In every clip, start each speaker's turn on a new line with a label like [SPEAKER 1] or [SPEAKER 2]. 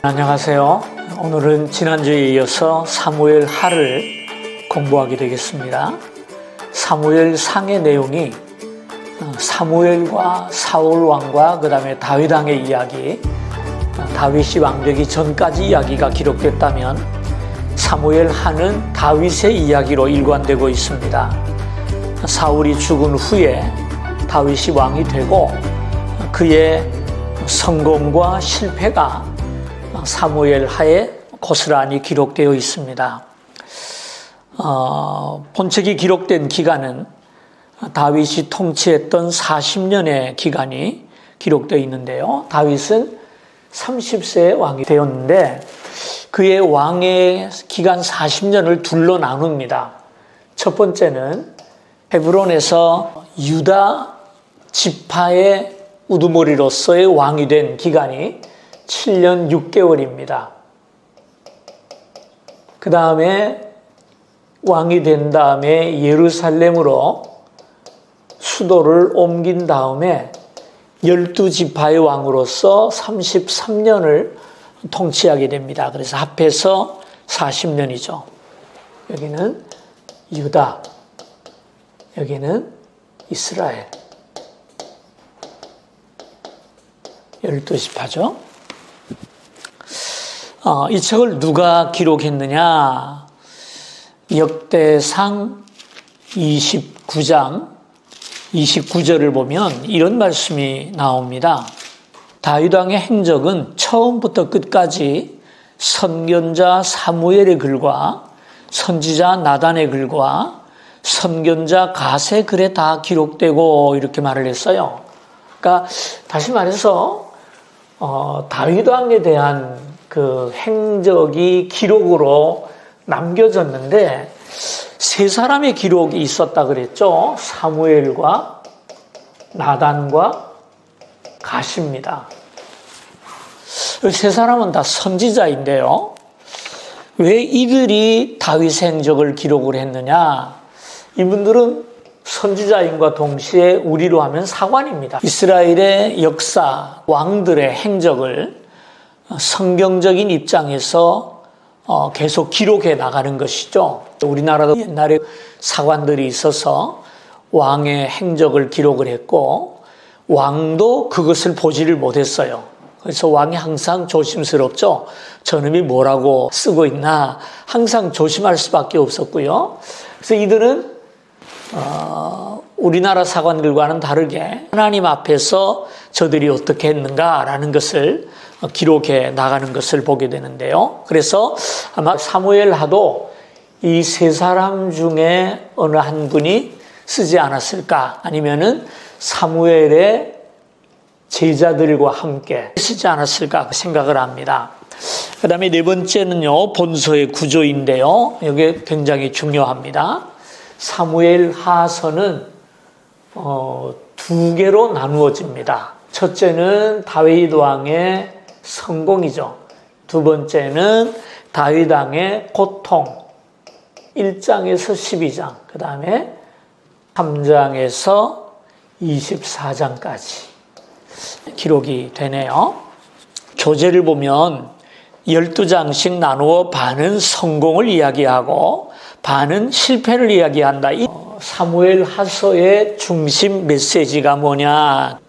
[SPEAKER 1] 안녕하세요. 오늘은 지난주에 이어서 사무엘 하를 공부하게 되겠습니다. 사무엘 상의 내용이 사무엘과 사울 왕과 그 다음에 다윗 왕의 이야기, 다윗이 왕되기 전까지 이야기가 기록됐다면 사무엘 하는 다윗의 이야기로 일관되고 있습니다. 사울이 죽은 후에 다윗이 왕이 되고 그의 성공과 실패가 사무엘 하에 고스란히 기록되어 있습니다. 본책이 기록된 기간은 다윗이 통치했던 40년의 기간이 기록되어 있는데요. 다윗은 30세에 왕이 되었는데 그의 왕의 기간 40년을 둘로 나눕니다. 첫 번째는 헤브론에서 유다 지파의 우두머리로서의 왕이 된 기간이 7년 6개월입니다. 그 다음에 왕이 된 다음에 예루살렘으로 수도를 옮긴 다음에 12지파의 왕으로서 33년을 통치하게 됩니다. 그래서 합해서 40년이죠. 여기는 유다, 여기는 이스라엘. 12지파죠. 이 책을 누가 기록했느냐? 역대상 29장 29절을 보면 이런 말씀이 나옵니다. 다윗 왕의 행적은 처음부터 끝까지 선견자 사무엘의 글과 선지자 나단의 글과 선견자 갓의 글에 다 기록되고 이렇게 말을 했어요. 그러니까 다시 말해서 다윗 왕에 대한 그 행적이 기록으로 남겨졌는데 세 사람의 기록이 있었다 그랬죠. 사무엘과 나단과 갓입니다. 세 사람은 다 선지자인데요. 왜 이들이 다윗의 행적을 기록을 했느냐? 이분들은 선지자인과 동시에 우리로 하면 사관입니다. 이스라엘의 역사, 왕들의 행적을 성경적인 입장에서 계속 기록해 나가는 것이죠. 우리나라도 옛날에 사관들이 있어서 왕의 행적을 기록을 했고 왕도 그것을 보지를 못했어요. 그래서 왕이 항상 조심스럽죠. 저놈이 뭐라고 쓰고 있나 항상 조심할 수밖에 없었고요. 그래서 이들은 우리나라 사관들과는 다르게 하나님 앞에서 저들이 어떻게 했는가라는 것을 기록해 나가는 것을 보게 되는데요. 그래서 아마 사무엘 하도 이 세 사람 중에 어느 한 분이 쓰지 않았을까, 아니면은 사무엘의 제자들과 함께 쓰지 않았을까 생각을 합니다. 그 다음에 네 번째는요, 본서의 구조인데요. 이게 굉장히 중요합니다. 사무엘 하서는 두 개로 나누어집니다. 첫째는 다윗 왕의 성공이죠. 두 번째는 다윗 왕의 고통, 1장에서 12장, 그 다음에 3장에서 24장까지 기록이 되네요. 교재를 보면 12장씩 나누어 반은 성공을 이야기하고 반은 실패를 이야기한다. 사무엘 하서의 중심 메시지가 뭐냐?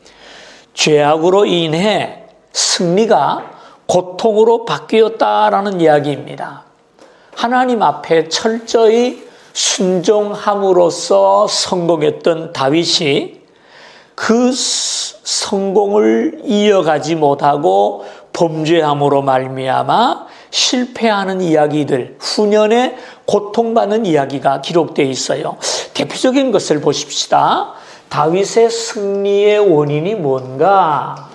[SPEAKER 1] 죄악으로 인해 승리가 고통으로 바뀌었다라는 이야기입니다. 하나님 앞에 철저히 순종함으로써 성공했던 다윗이 그 성공을 이어가지 못하고 범죄함으로 말미암아 실패하는 이야기들, 후년에 고통받는 이야기가 기록되어 있어요. 대표적인 것을 보십시다. 다윗의 승리의 원인이 뭔가?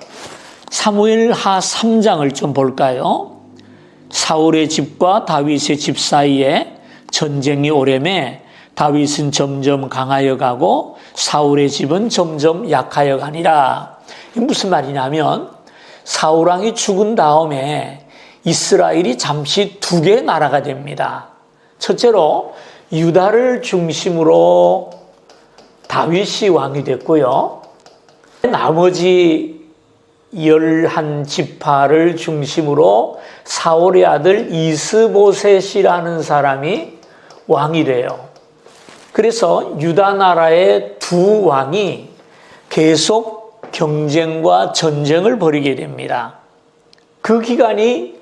[SPEAKER 1] 사무엘 하 3장을 좀 볼까요? 사울의 집과 다윗의 집 사이에 전쟁이 오래매 다윗은 점점 강하여 가고 사울의 집은 점점 약하여 가니라. 이게 무슨 말이냐면 사울왕이 죽은 다음에 이스라엘이 잠시 두 개의 나라가 됩니다. 첫째로 유다를 중심으로 다윗이 왕이 됐고요. 나머지 11지파를 중심으로 사울의 아들 이스보셋이라는 사람이 왕이 돼요. 그래서 유다 나라의 두 왕이 계속 경쟁과 전쟁을 벌이게 됩니다. 그 기간이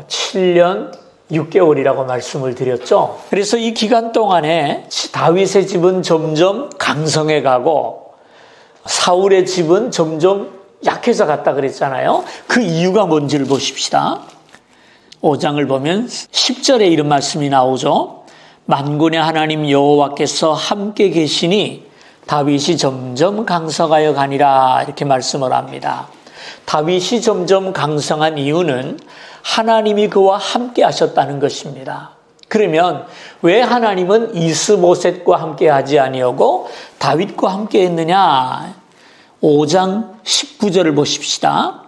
[SPEAKER 1] 7년 6개월이라고 말씀을 드렸죠. 그래서 이 기간 동안에 다윗의 집은 점점 강성해 가고 사울의 집은 점점 약해져 갔다 그랬잖아요. 그 이유가 뭔지를 보십시다. 5장을 보면 10절에 이런 말씀이 나오죠. 만군의 하나님 여호와께서 함께 계시니 다윗이 점점 강성하여 가니라, 이렇게 말씀을 합니다. 다윗이 점점 강성한 이유는 하나님이 그와 함께 하셨다는 것입니다. 그러면 왜 하나님은 이스보셋과 함께 하지 아니하고 다윗과 함께 했느냐? 5장 19절을 보십시다.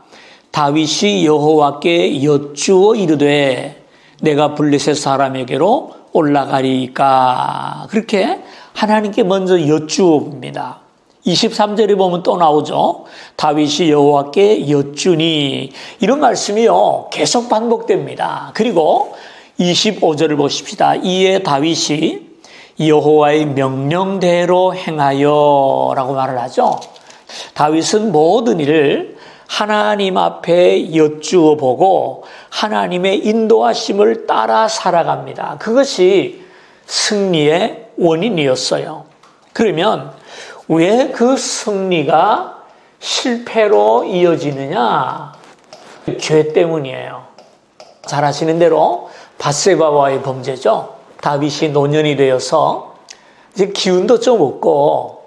[SPEAKER 1] 다윗이 여호와께 여쭈어 이르되 내가 블레셋 사람에게로 올라가리까, 그렇게 하나님께 먼저 여쭈어 봅니다. 23절에 보면 또 나오죠. 다윗이 여호와께 여쭈니, 이런 말씀이요 계속 반복됩니다. 그리고 25절을 보십시다. 이에 다윗이 여호와의 명령대로 행하여 라고 말을 하죠. 다윗은 모든 일을 하나님 앞에 여쭈어 보고 하나님의 인도하심을 따라 살아갑니다. 그것이 승리의 원인이었어요. 그러면 왜 그 승리가 실패로 이어지느냐? 죄 때문이에요. 잘 아시는 대로 밧세바와의 범죄죠. 다윗이 노년이 되어서 이제 기운도 좀 없고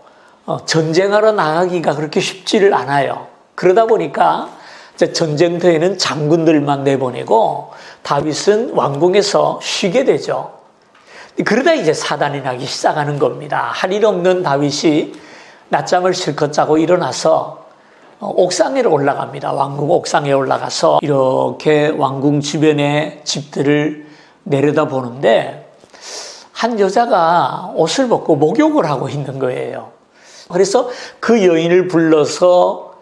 [SPEAKER 1] 전쟁하러 나가기가 그렇게 쉽지를 않아요. 그러다 보니까 전쟁터에는 장군들만 내보내고 다윗은 왕궁에서 쉬게 되죠. 그러다 이제 사단이 나기 시작하는 겁니다. 할 일 없는 다윗이 낮잠을 실컷 자고 일어나서 옥상에 올라갑니다. 왕궁 옥상에 올라가서 이렇게 왕궁 주변의 집들을 내려다 보는데 한 여자가 옷을 벗고 목욕을 하고 있는 거예요. 그래서 그 여인을 불러서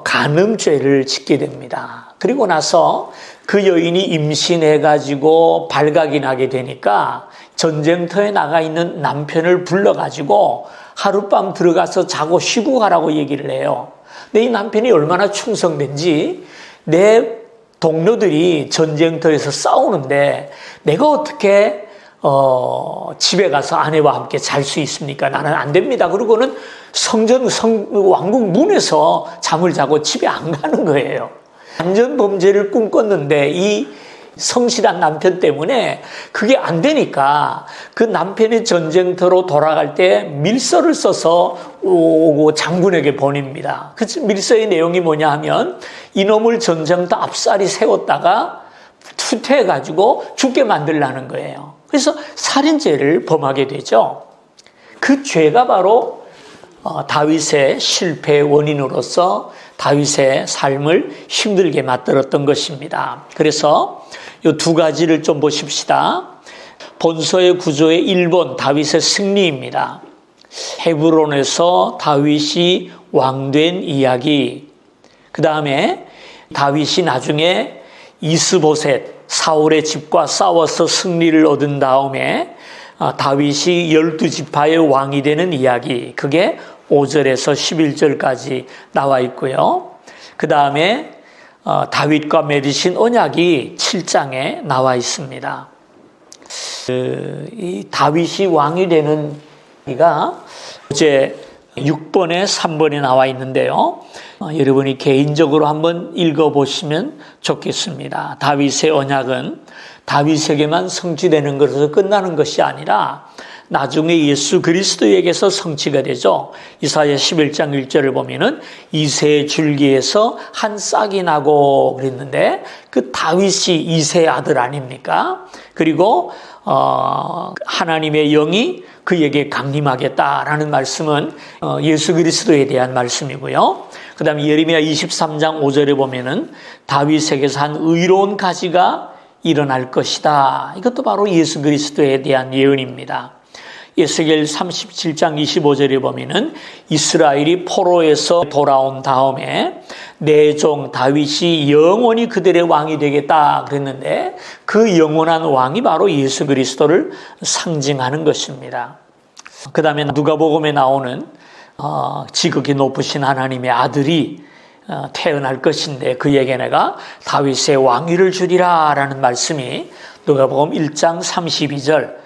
[SPEAKER 1] 간음죄를 짓게 됩니다. 그리고 나서 그 여인이 임신해가지고 발각이 나게 되니까 전쟁터에 나가 있는 남편을 불러가지고 하룻밤 들어가서 자고 쉬고 가라고 얘기를 해요. 근데 이 남편이 얼마나 충성된지, 내 동료들이 전쟁터에서 싸우는데 내가 어떻게 집에 가서 아내와 함께 잘 수 있습니까? 나는 안 됩니다. 그러고는 왕궁 문에서 잠을 자고 집에 안 가는 거예요. 완전 범죄를 꿈꿨는데 이 성실한 남편 때문에 그게 안 되니까 그 남편이 전쟁터로 돌아갈 때 밀서를 써서 장군에게 보냅니다. 그 밀서의 내용이 뭐냐 하면 이놈을 전쟁터 앞살이 세웠다가 투퇴해가지고 죽게 만들라는 거예요. 그래서 살인죄를 범하게 되죠. 그 죄가 바로 다윗의 실패의 원인으로서 다윗의 삶을 힘들게 만들었던 것입니다. 그래서 이 두 가지를 좀 보십시다. 본서의 구조의 1번, 다윗의 승리입니다. 헤브론에서 다윗이 왕된 이야기. 그 다음에 다윗이 나중에 이스보셋, 사울의 집과 싸워서 승리를 얻은 다음에 다윗이 12지파의 왕이 되는 이야기. 그게 5절에서 11절까지 나와 있고요. 그 다음에 다윗과 맺으신 언약이 7장에 나와 있습니다. 이 다윗이 왕이 되는 이가 어제 6번에 3번에 나와 있는데요. 여러분이 개인적으로 한번 읽어보시면 좋겠습니다. 다윗의 언약은 다윗에게만 성취되는 것에서 끝나는 것이 아니라 나중에 예수 그리스도에게서 성취가 되죠. 이사야 11장 1절을 보면은 이새의 줄기에서 한 싹이 나고 그랬는데 그 다윗이 이새의 아들 아닙니까? 그리고 하나님의 영이 그에게 강림하겠다라는 말씀은 예수 그리스도에 대한 말씀이고요. 그 다음에 예레미야 23장 5절에 보면은 다윗에게서 한 의로운 가지가 일어날 것이다. 이것도 바로 예수 그리스도에 대한 예언입니다. 에스겔 37장 25절에 보면은 이스라엘이 포로에서 돌아온 다음에 내 종 다윗이 영원히 그들의 왕이 되겠다 그랬는데 그 영원한 왕이 바로 예수 그리스도를 상징하는 것입니다. 그 다음에 누가복음에 나오는 지극히 높으신 하나님의 아들이 태어날 것인데 그에게 내가 다윗의 왕위를 주리라 라는 말씀이 누가복음 1장 32절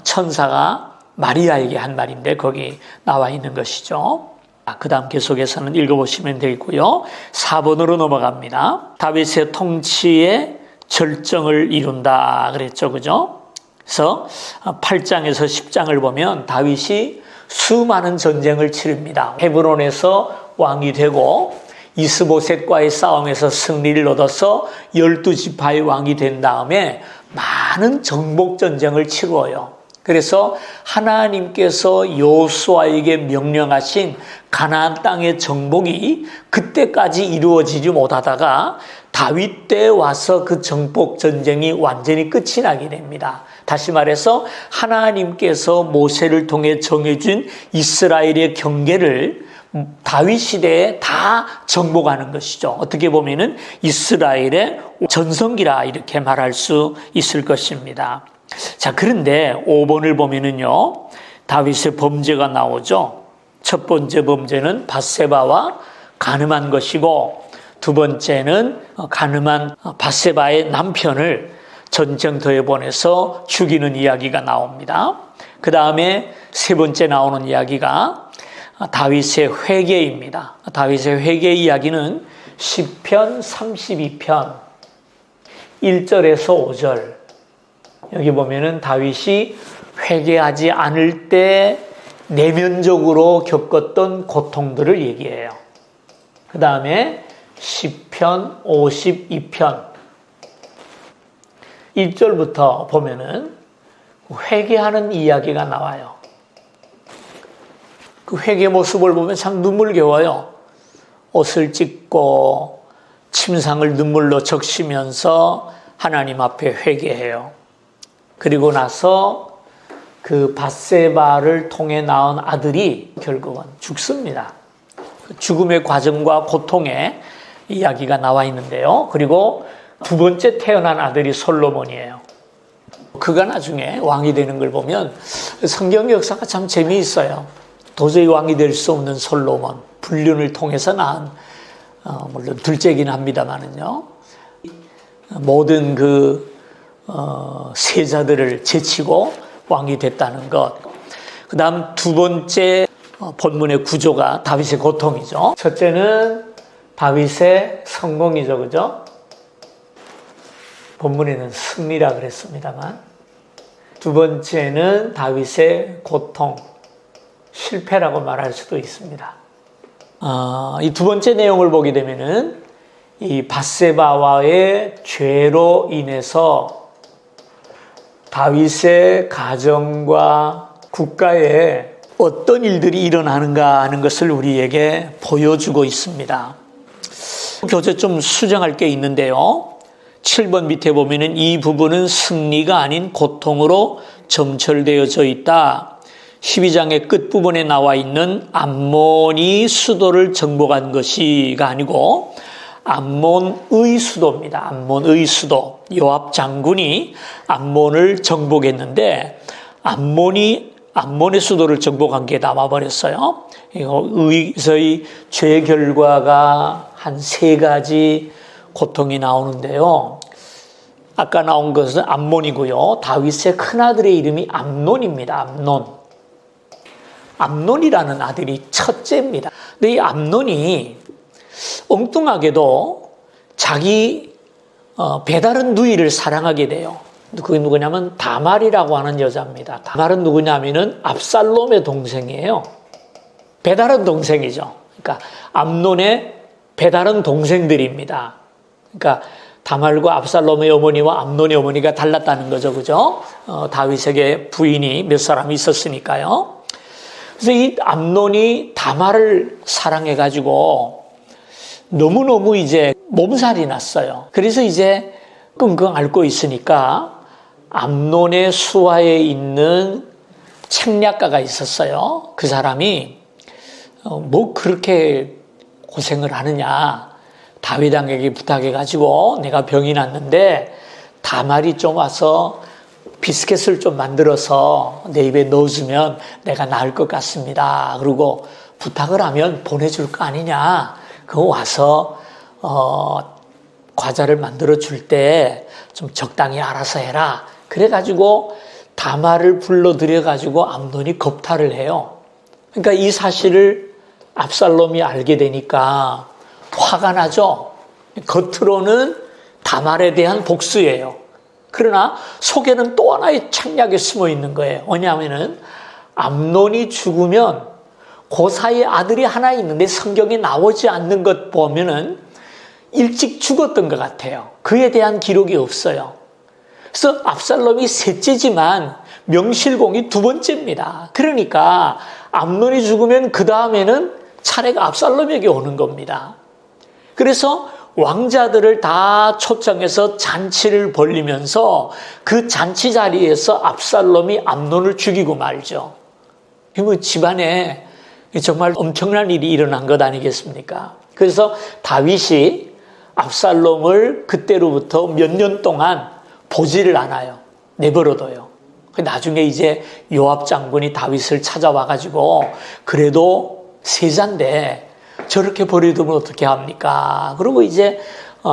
[SPEAKER 1] 천사가 마리아에게 한 말인데 거기 나와 있는 것이죠. 그 다음 계속해서는 읽어보시면 되겠고요. 4번으로 넘어갑니다. 다윗의 통치의 절정을 이룬다 그랬죠. 그죠? 그래서 8장에서 10장을 보면 다윗이 수많은 전쟁을 치릅니다. 헤브론에서 왕이 되고 이스보셋과의 싸움에서 승리를 얻어서 12지파의 왕이 된 다음에 많은 정복전쟁을 치루어요. 그래서 하나님께서 여호수아에게 명령하신 가나안 땅의 정복이 그때까지 이루어지지 못하다가 다윗 때 와서 그 정복 전쟁이 완전히 끝이 나게 됩니다. 다시 말해서 하나님께서 모세를 통해 정해준 이스라엘의 경계를 다윗 시대에 다 정복하는 것이죠. 어떻게 보면은 이스라엘의 전성기라 이렇게 말할 수 있을 것입니다. 자, 그런데 5번을 보면은요, 다윗의 범죄가 나오죠. 첫 번째 범죄는 밧세바와 간음한 것이고, 두 번째는 간음한 밧세바의 남편을 전쟁터에 보내서 죽이는 이야기가 나옵니다. 그 다음에 세 번째 나오는 이야기가 다윗의 회개입니다. 다윗의 회개 이야기는 시편 32편 1절에서 5절. 여기 보면은 다윗이 회개하지 않을 때 내면적으로 겪었던 고통들을 얘기해요. 그 다음에 시편 52편 1절부터 보면은 회개하는 이야기가 나와요. 그 회개 모습을 보면 참 눈물겨워요. 옷을 찢고 침상을 눈물로 적시면서 하나님 앞에 회개해요. 그리고 나서 그 밧세바를 통해 낳은 아들이 결국은 죽습니다. 죽음의 과정과 고통의 이야기가 나와 있는데요. 그리고 두 번째 태어난 아들이 솔로몬이에요. 그가 나중에 왕이 되는 걸 보면 성경 역사가 참 재미있어요. 도저히 왕이 될 수 없는 솔로몬, 불륜을 통해서 낳은, 물론 둘째긴 합니다만은요. 모든 세자들을 제치고 왕이 됐다는 것. 그 다음 두 번째 본문의 구조가 다윗의 고통이죠. 첫째는 다윗의 성공이죠. 그죠? 본문에는 승리라 그랬습니다만. 두 번째는 다윗의 고통, 실패라고 말할 수도 있습니다. 이 두 번째 내용을 보게 되면은 이 밧세바와의 죄로 인해서 다윗의 가정과 국가에 어떤 일들이 일어나는가 하는 것을 우리에게 보여주고 있습니다. 교재 좀 수정할 게 있는데요. 7번 밑에 보면은 이 부분은 승리가 아닌 고통으로 점철되어져 있다. 12장의 끝부분에 나와 있는 암몬이 수도를 정복한 것이가 아니고 암몬의 수도입니다. 암몬의 수도. 요압 장군이 암몬을 정복했는데 암몬의 수도를 정복한 게 남아버렸어요. 여기서의 죄 결과가 한 3가지 고통이 나오는데요. 아까 나온 것은 암몬이고요. 다윗의 큰아들의 이름이 암논입니다. 암논이라는 아들이 첫째입니다. 근데 이 암논이 엉뚱하게도 자기 배다른 누이를 사랑하게 돼요. 그게 누구냐면 다말이라고 하는 여자입니다. 다말은 누구냐면은 압살롬의 동생이에요. 배다른 동생이죠. 그러니까 암논의 배다른 동생들입니다. 그러니까 다말과 압살롬의 어머니와 암논의 어머니가 달랐다는 거죠. 그죠? 다윗에게 부인이 몇 사람이 있었으니까요. 그래서 이 암논이 다말을 사랑해가지고 너무너무 이제 몸살이 났어요. 그래서 이제 끙끙 앓고 있으니까 암논의 수하에 있는 책략가가 있었어요. 그 사람이 뭐 그렇게 고생을 하느냐. 다윗 왕에게 부탁해가지고 내가 병이 났는데 다말이 좀 와서 비스켓을 좀 만들어서 내 입에 넣어주면 내가 나을 것 같습니다. 그리고 부탁을 하면 보내줄 거 아니냐. 그거 와서 과자를 만들어 줄 때 좀 적당히 알아서 해라. 그래가지고 다말을 불러들여가지고 암논이 겁탈을 해요. 그러니까 이 사실을 압살롬이 알게 되니까 화가 나죠. 겉으로는 다말에 대한 복수예요. 그러나 속에는 또 하나의 책략이 숨어 있는 거예요. 뭐냐면은 암논이 죽으면 그 사이에 아들이 하나 있는데 성경에 나오지 않는 것 보면은 일찍 죽었던 것 같아요. 그에 대한 기록이 없어요. 그래서 압살롬이 셋째지만 명실공히 두 번째입니다. 그러니까 암논이 죽으면 그 다음에는 차례가 압살롬에게 오는 겁니다. 그래서 왕자들을 다 초청해서 잔치를 벌리면서 그 잔치 자리에서 압살롬이 암논을 죽이고 말죠. 뭐 집안에 정말 엄청난 일이 일어난 것 아니겠습니까? 그래서 다윗이 압살롬을 그때로부터 몇 년 동안 보지를 않아요. 내버려둬요. 나중에 이제 요압 장군이 다윗을 찾아와가지고 그래도 세자인데 저렇게 버려두면 어떻게 합니까? 그리고 이제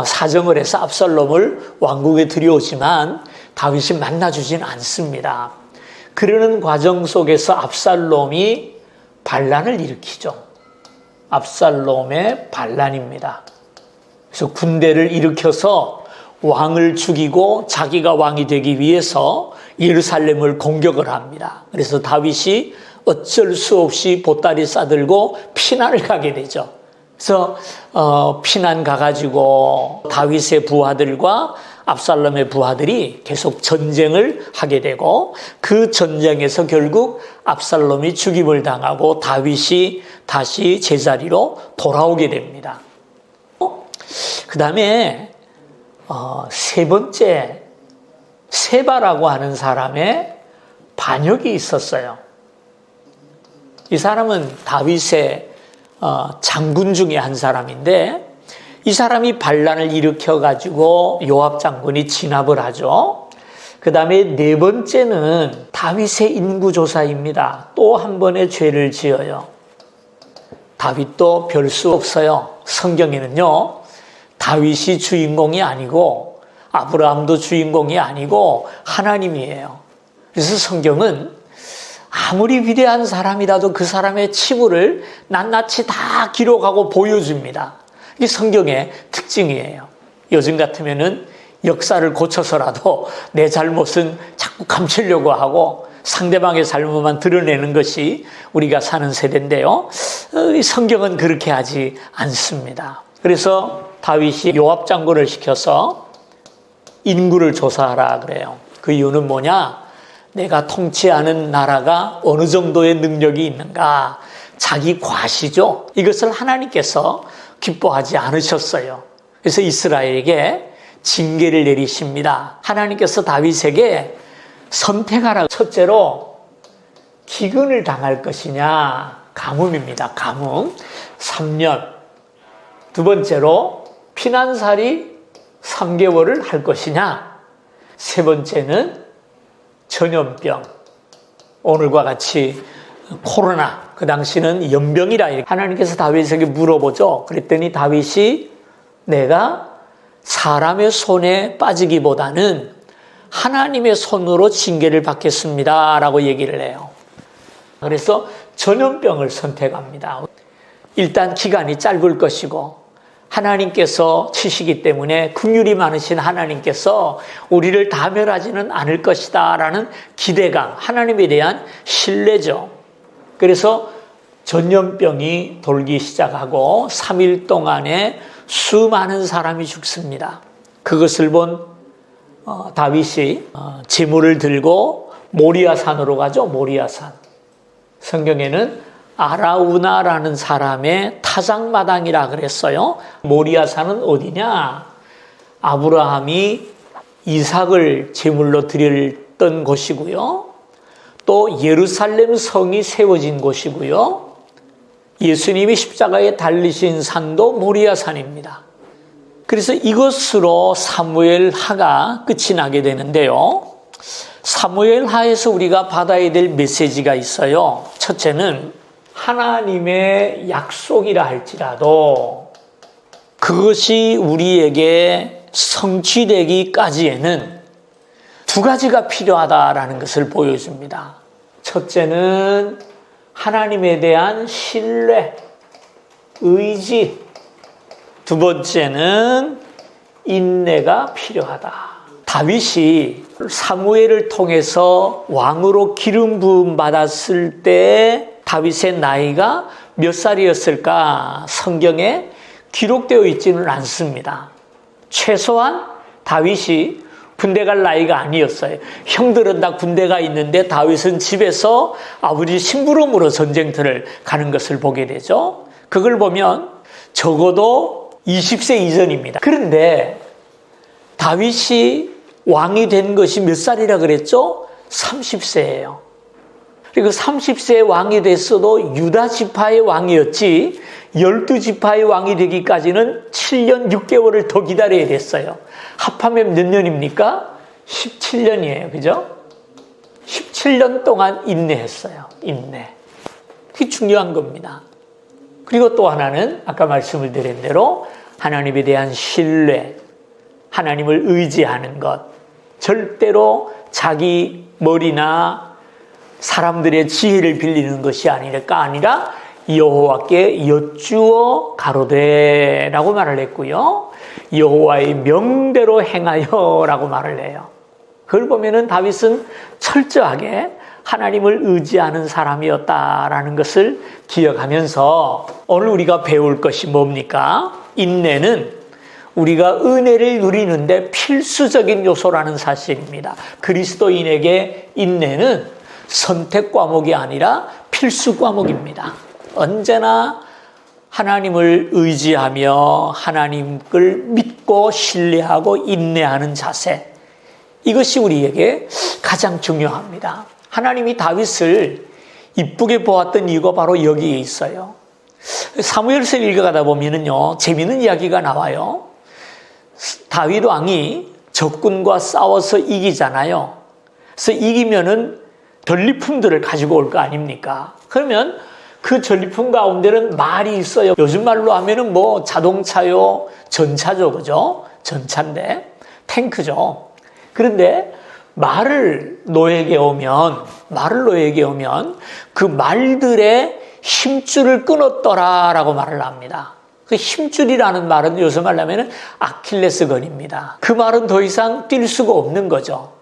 [SPEAKER 1] 사정을 해서 압살롬을 왕궁에 들여오지만 다윗이 만나주진 않습니다. 그러는 과정 속에서 압살롬이 반란을 일으키죠. 압살롬의 반란입니다. 그래서 군대를 일으켜서 왕을 죽이고 자기가 왕이 되기 위해서 예루살렘을 공격을 합니다. 그래서 다윗이 어쩔 수 없이 보따리 싸들고 피난을 가게 되죠. 그래서 피난 가가지고 다윗의 부하들과 압살롬의 부하들이 계속 전쟁을 하게 되고 그 전쟁에서 결국 압살롬이 죽임을 당하고 다윗이 다시 제자리로 돌아오게 됩니다. 그 다음에 세 번째 세바라고 하는 사람의 반역이 있었어요. 이 사람은 다윗의 장군 중에 한 사람인데 이 사람이 반란을 일으켜가지고 요압 장군이 진압을 하죠. 그 다음에 네 번째는 다윗의 인구조사입니다. 또 한 번의 죄를 지어요. 다윗도 별 수 없어요. 성경에는요. 다윗이 주인공이 아니고 아브라함도 주인공이 아니고 하나님이에요. 그래서 성경은 아무리 위대한 사람이라도 그 사람의 치부를 낱낱이 다 기록하고 보여줍니다. 이게 성경의 특징이에요. 요즘 같으면은 역사를 고쳐서라도 내 잘못은 자꾸 감추려고 하고 상대방의 잘못만 드러내는 것이 우리가 사는 세대인데요. 성경은 그렇게 하지 않습니다. 그래서 다윗이 요압 장군을 시켜서 인구를 조사하라 그래요. 그 이유는 뭐냐? 내가 통치하는 나라가 어느 정도의 능력이 있는가? 자기 과시죠. 이것을 하나님께서 기뻐하지 않으셨어요. 그래서 이스라엘에게 징계를 내리십니다. 하나님께서 다윗에게 선택하라. 첫째로 기근을 당할 것이냐? 가뭄입니다. 가뭄. 3년. 두 번째로 피난살이 3개월을 할 것이냐? 세 번째는 전염병. 오늘과 같이 코로나. 그 당시는 연병이라 하나님께서 다윗에게 물어보죠. 그랬더니 다윗이 내가 사람의 손에 빠지기보다는 하나님의 손으로 징계를 받겠습니다 라고 얘기를 해요. 그래서 전염병을 선택합니다. 일단 기간이 짧을 것이고 하나님께서 치시기 때문에 긍휼이 많으신 하나님께서 우리를 다 멸하지는 않을 것이다 라는 기대감, 하나님에 대한 신뢰죠. 그래서 전염병이 돌기 시작하고 3일 동안에 수많은 사람이 죽습니다. 그것을 본 다윗이 제물을 들고 모리아산으로 가죠. 모리아산. 성경에는 아라우나라는 사람의 타작마당이라 그랬어요. 모리아산은 어디냐? 아브라함이 이삭을 제물로 드렸던 곳이고요. 또 예루살렘 성이 세워진 곳이고요. 예수님이 십자가에 달리신 산도 모리아산입니다. 그래서 이것으로 사무엘하가 끝이 나게 되는데요. 사무엘하에서 우리가 받아야 될 메시지가 있어요. 첫째는 하나님의 약속이라 할지라도 그것이 우리에게 성취되기까지에는 두 가지가 필요하다라는 것을 보여줍니다. 첫째는 하나님에 대한 신뢰, 의지. 두 번째는 인내가 필요하다. 다윗이 사무엘을 통해서 왕으로 기름 부음 받았을 때 다윗의 나이가 몇 살이었을까? 성경에 기록되어 있지는 않습니다. 최소한 다윗이 군대 갈 나이가 아니었어요. 형들은 다 군대가 있는데 다윗은 집에서 아버지 심부름으로 전쟁터를 가는 것을 보게 되죠. 그걸 보면 적어도 20세 이전입니다. 그런데 다윗이 왕이 된 것이 몇 살이라 그랬죠? 30세예요. 그리고 30세에 왕이 됐어도 유다 지파의 왕이었지 12지파의 왕이 되기까지는 7년 6개월을 더 기다려야 됐어요. 합하면 몇 년입니까? 17년이에요. 그죠? 17년 동안 인내했어요. 인내. 그게 중요한 겁니다. 그리고 또 하나는 아까 말씀을 드린 대로 하나님에 대한 신뢰, 하나님을 의지하는 것. 절대로 자기 머리나 사람들의 지혜를 빌리는 것이 아니라 여호와께 여쭈어 가로되라고 말을 했고요. 여호와의 명대로 행하여라고 말을 해요. 그걸 보면은 다윗은 철저하게 하나님을 의지하는 사람이었다라는 것을 기억하면서 오늘 우리가 배울 것이 뭡니까? 인내는 우리가 은혜를 누리는데 필수적인 요소라는 사실입니다. 그리스도인에게 인내는 선택 과목이 아니라 필수 과목입니다. 언제나 하나님을 의지하며 하나님을 믿고 신뢰하고 인내하는 자세, 이것이 우리에게 가장 중요합니다. 하나님이 다윗을 이쁘게 보았던 이유가 바로 여기에 있어요. 사무엘서 읽어가다 보면은요, 재미있는 이야기가 나와요. 다윗 왕이 적군과 싸워서 이기잖아요. 그래서 이기면은 전리품들을 가지고 올 거 아닙니까? 그러면 그 전리품 가운데는 말이 있어요. 요즘 말로 하면은 뭐 자동차요, 전차죠, 그죠? 전차인데 탱크죠. 그런데 말을 노예에게 오면 그 말들의 힘줄을 끊었더라라고 말을 합니다. 그 힘줄이라는 말은 요새 말로 하면은 아킬레스건입니다. 그 말은 더 이상 뛸 수가 없는 거죠.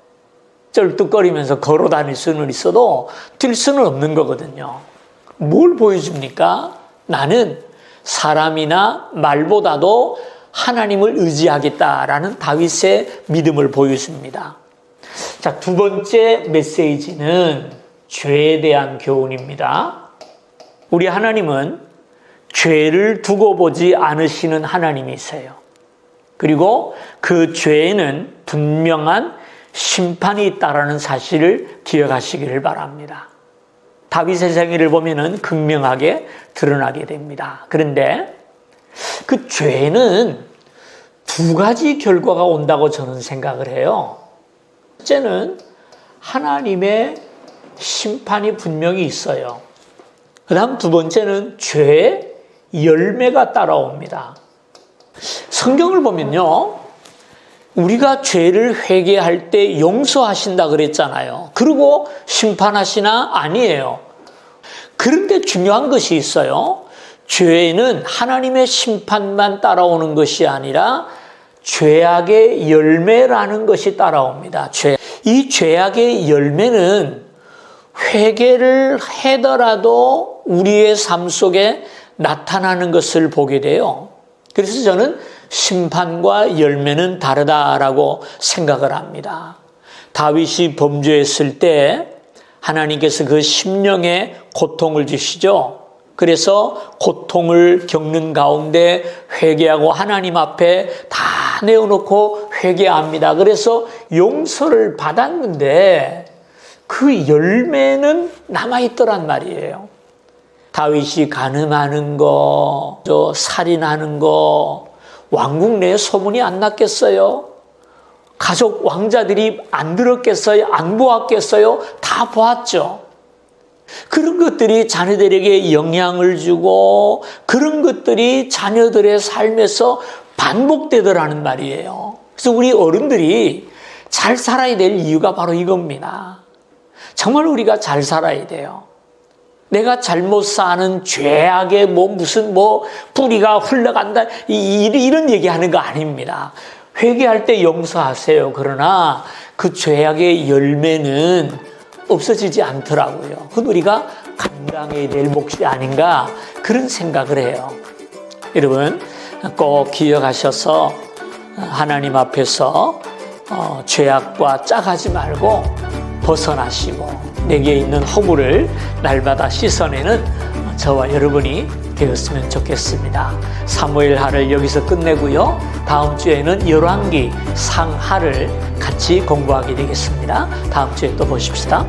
[SPEAKER 1] 쩔뚝거리면서 걸어 다닐 수는 있어도 뛸 수는 없는 거거든요. 뭘 보여줍니까? 나는 사람이나 말보다도 하나님을 의지하겠다라는 다윗의 믿음을 보여줍니다. 자, 두 번째 메시지는 죄에 대한 교훈입니다. 우리 하나님은 죄를 두고 보지 않으시는 하나님이세요. 그리고 그 죄에는 분명한 심판이 있다라는 사실을 기억하시기를 바랍니다. 다윗의 생애를 보면은 극명하게 드러나게 됩니다. 그런데 그 죄는 두 가지 결과가 온다고 저는 생각을 해요. 첫째는 하나님의 심판이 분명히 있어요. 그 다음 두 번째는 죄의 열매가 따라옵니다. 성경을 보면요, 우리가 죄를 회개할 때 용서하신다 그랬잖아요. 그리고 심판하시나? 아니에요. 그런데 중요한 것이 있어요. 죄는 하나님의 심판만 따라오는 것이 아니라 죄악의 열매라는 것이 따라옵니다. 이 죄악의 열매는 회개를 하더라도 우리의 삶 속에 나타나는 것을 보게 돼요. 그래서 저는 심판과 열매는 다르다라고 생각을 합니다. 다윗이 범죄했을 때 하나님께서 그 심령에 고통을 주시죠. 그래서 고통을 겪는 가운데 회개하고 하나님 앞에 다 내어놓고 회개합니다. 그래서 용서를 받았는데 그 열매는 남아있더란 말이에요. 다윗이 간음하는 거, 살인하는 거, 왕궁 내에 소문이 안 났겠어요? 가족 왕자들이 안 들었겠어요? 안 보았겠어요? 다 보았죠. 그런 것들이 자녀들에게 영향을 주고 그런 것들이 자녀들의 삶에서 반복되더라는 말이에요. 그래서 우리 어른들이 잘 살아야 될 이유가 바로 이겁니다. 정말 우리가 잘 살아야 돼요. 내가 잘못 사는 죄악의 무슨 뿌리가 흘러간다 이런 얘기하는 거 아닙니다. 회개할 때 용서하세요. 그러나 그 죄악의 열매는 없어지지 않더라고요. 그건 우리가 감당해야 될 몫이 아닌가 그런 생각을 해요. 여러분 꼭 기억하셔서 하나님 앞에서 죄악과 짝하지 말고 벗어나시고 내게 있는 허물을 날마다 씻어내는 저와 여러분이 되었으면 좋겠습니다. 사무엘하를 여기서 끝내고요. 다음 주에는 열왕기 상하를 같이 공부하게 되겠습니다. 다음 주에 또 보십시다.